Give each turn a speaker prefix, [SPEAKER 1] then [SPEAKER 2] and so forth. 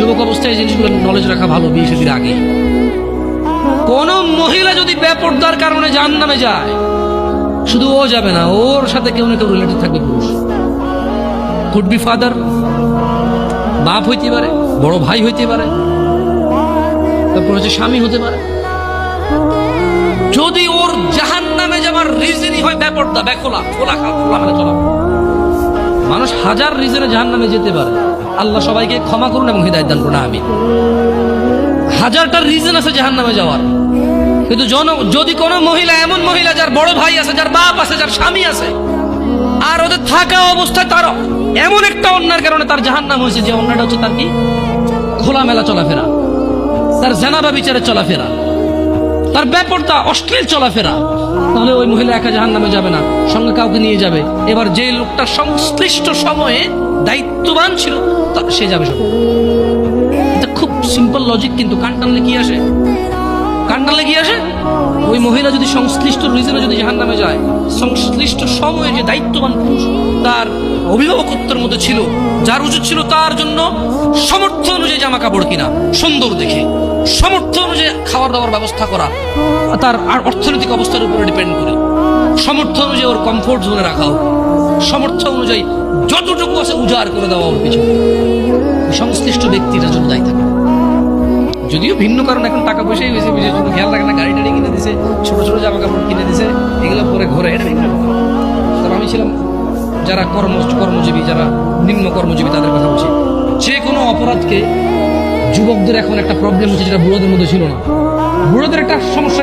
[SPEAKER 1] যুবক অবস্থায় এই জিনিসগুলো নলেজ রাখা ভালো, বিয়ে শাদীর আগে। কোন মহিলা যদি বেপরদার কারণে জাহান্নামে যায়, শুধু ও যাবে না, ওর সাথে কেউ না কেউ রিলেটেড থাকবে পুরুষ। কুড বি ফাদার, বাপ হইতে পারে, বড় ভাই হইতে পারে, তারপর হচ্ছে স্বামী হতে পারে। যদি ওর জাহান্নামে যাওয়ার রিজনই হয় বেপরদা, বেখোলা, খোলামেলা চলা। মানুষ হাজার রিজনে জাহান্নামে যেতে পারে, আল্লাহ সবাইকে ক্ষমা করুন এবং হিদায়াত দান করুন, আমিন। হাজারটা রিজন আছে জাহান্নামে যাওয়ার, কিন্তু যদি কোনো মহিলা, এমন মহিলা যার বড় ভাই আছে, যার বাপ আছে, যার স্বামী আছে, আর ওদের থাকা অবস্থায় তার এমন একটা অন্যায়ের কারণে তার জাহান্নাম হয়েছে, যে অন্যটা হচ্ছে তার কি খোলামেলা চলাফেরা, তার জানাবা বিচারে চলাফেরা, তার বেপরদা অশ্লীল চলাফেরা, তাহলে ওই মহিলা একা জাহান্নামে যাবে না, সঙ্গে কাউকে নিয়ে যাবে। এবার যে লোকটা সংশ্লিষ্ট সময়ে দায়িত্ববান ছিল সে যাবে সঙ্গে। এটা খুব সিম্পল লজিক, কিন্তু কান টানলে কি আসে? কান টানলে কি আসে? ওই মহিলা যদি সংশ্লিষ্ট রিজনে যদি জাহান্নামে যায়, সংশ্লিষ্ট সময়ে যে দায়িত্ববান পুরুষ তার অভিভাবকত্বের মধ্যে ছিল, যার উচিত ছিল তার জন্য সামর্থ্য অনুযায়ী জামা কাপড় কিনা সুন্দর দেখে, সামর্থ্য অনুযায়ী খাওয়ার দাওয়ার ব্যবস্থা করা, তার অর্থনৈতিক অবস্থার উপরে ডিপেন্ড করে, সামর্থ্য অনুযায়ী ওর কমফোর্ট জোনে রাখা হোক, সামর্থ্য অনুযায়ী যতটুকু আছে উজাড় করে দেওয়া ওর পিছনে, সংশ্লিষ্ট ব্যক্তিটার জন্য দায়ী থাকে। যদিও ভিন্ন কারণ, এখন টাকা পয়সাই হয়েছে, বিশেষ জন্য খেয়াল রাখে না, গাড়ি টাড়ি কিনে দিছে, ছোট ছোট জামা কাপড় কিনে দিছে, এগুলো পরে ঘরে। এটা ভিন্ন। তবে আমি ছিলাম যারা কর্মজীবী, যারা নিম্ন কর্মজীবী, তাদের কথা বলছি। যে কোনো অপরাধকে যুবকদের এখন একটা প্রবলেম হচ্ছে, যেটা বুড়োদের মধ্যে ছিল না। বুড়োদের একটা সমস্যা